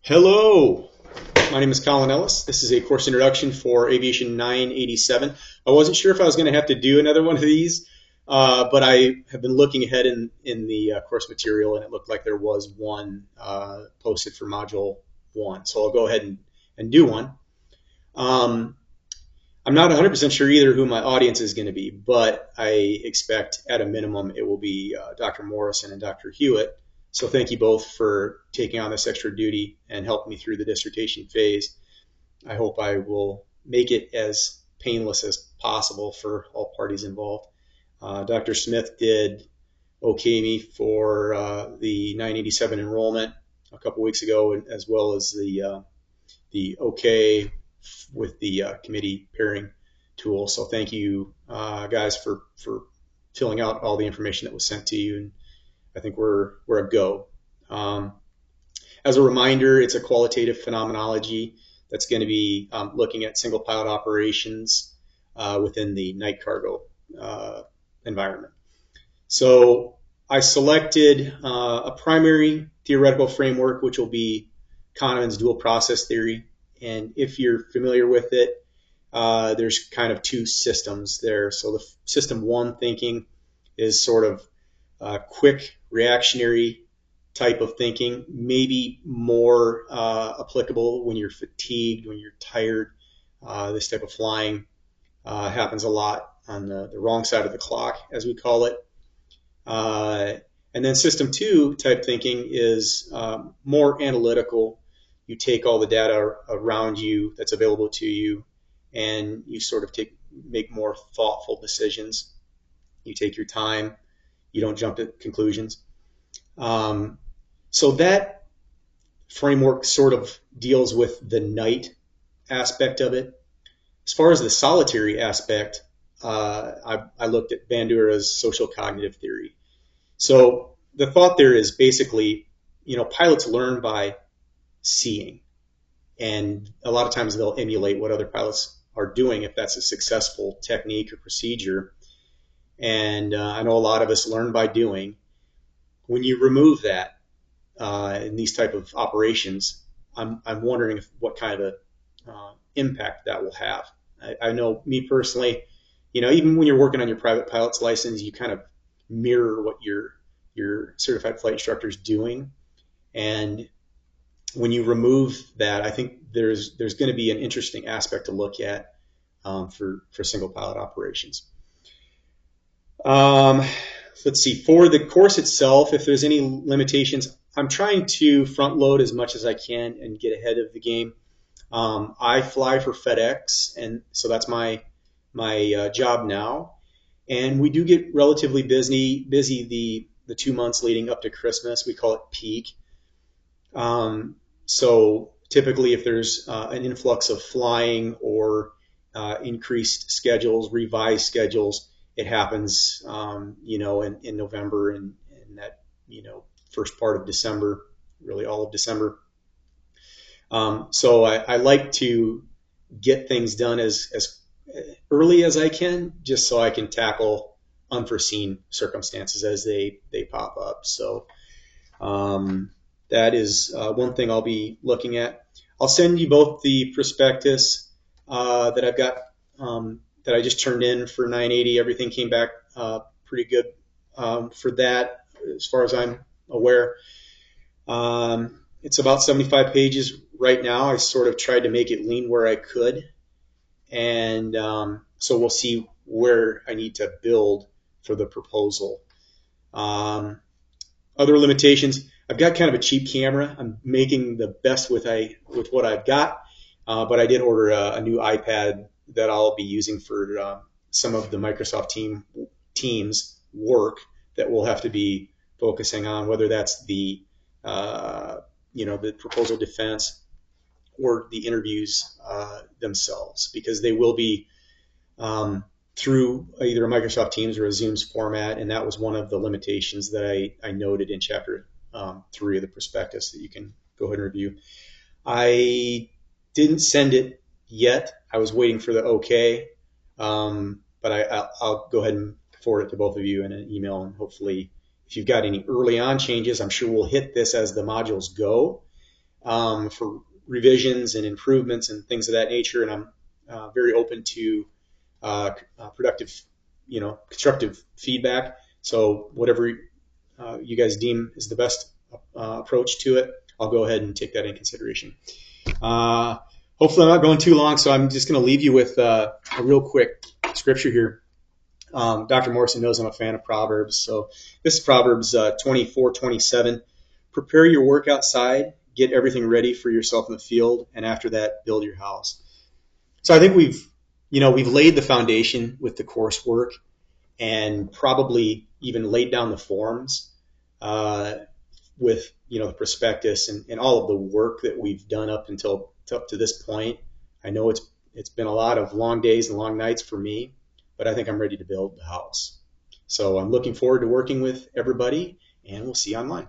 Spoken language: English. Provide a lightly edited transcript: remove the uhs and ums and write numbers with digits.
Hello, my name is Colin Ellis. This is a course introduction for Aviation 987. I wasn't sure if I was going to have to do another one of these, but I have been looking ahead in the course material, and it looked like there was one posted for Module 1. So I'll go ahead and do one. I'm not 100% sure either who my audience is going to be, but I expect at a minimum it will be Dr. Morrison and Dr. Hewitt. So thank you both for taking on this extra duty and helping me through the dissertation phase. I hope I will make it as painless as possible for all parties involved. Dr. Smith did okay me for the 987 enrollment a couple weeks ago, as well as the okay with the committee pairing tool. So thank you guys for filling out all the information that was sent to you. And I think we're a go. As a reminder, it's a qualitative phenomenology that's going to be looking at single pilot operations within the night cargo environment. So I selected a primary theoretical framework, which will be Kahneman's dual process theory. And if you're familiar with it, there's kind of two systems there. So the system one thinking is sort of quick reactionary type of thinking, maybe more applicable when you're fatigued, when you're tired. This type of flying happens a lot on the wrong side of the clock, as we call it. And then system two type thinking is more analytical. You take all the data around you that's available to you, and you sort of make more thoughtful decisions. You take your time. You don't jump at conclusions. So that framework sort of deals with the night aspect of it. As far as the solitary aspect, I looked at Bandura's social cognitive theory. So the thought there is basically, pilots learn by seeing, and a lot of times they'll emulate what other pilots are doing if that's a successful technique or procedure. And I know a lot of us learn by doing. When you remove that in these type of operations, I'm wondering what kind of impact that will have. I know me personally, even when you're working on your private pilot's license, you kind of mirror what your certified flight instructor is doing. And when you remove that, I think there's going to be an interesting aspect to look at for single pilot operations. Let's see, for the course itself, if there's any limitations, I'm trying to front load as much as I can and get ahead of the game. I fly for FedEx, and so that's my job now. And we do get relatively busy the 2 months leading up to Christmas. We call it peak. So typically, if there's an influx of flying or increased schedules, revised schedules, it happens, in November and that, first part of December, really all of December. So I like to get things done as early as I can, just so I can tackle unforeseen circumstances as they pop up. So that is one thing I'll be looking at. I'll send you both the prospectus that I've got that I just turned in for 980. Everything came back pretty good for that, as far as I'm aware. It's about 75 pages right now. I sort of tried to make it lean where I could. And so we'll see where I need to build for the proposal. Other limitations, I've got kind of a cheap camera. I'm making the best with what I've got, but I did order a new iPad that I'll be using for some of the Microsoft Teams work that we'll have to be focusing on, whether that's the proposal defense or the interviews themselves, because they will be through either a Microsoft Teams or a Zoom's format, and that was one of the limitations that I noted in Chapter 3 of the prospectus that you can go ahead and review. I didn't send it yet. I was waiting for the okay, but I'll go ahead and forward it to both of you in an email, and hopefully if you've got any early on changes, I'm sure we'll hit this as the modules go. for revisions and improvements and things of that nature. And I'm very open to productive, constructive feedback. So whatever you guys deem is the best approach to it, I'll go ahead and take that in consideration. Hopefully I'm not going too long, so I'm just going to leave you with a real quick scripture here. Dr. Morrison knows I'm a fan of Proverbs, so this is Proverbs 24:27. Prepare your work outside, get everything ready for yourself in the field, and after that, build your house. So I think we've laid the foundation with the coursework and probably even laid down the forms with the prospectus and all of the work that we've done up to this point. I know it's been a lot of long days and long nights for me, but I think I'm ready to build the house. So I'm looking forward to working with everybody, and we'll see you online.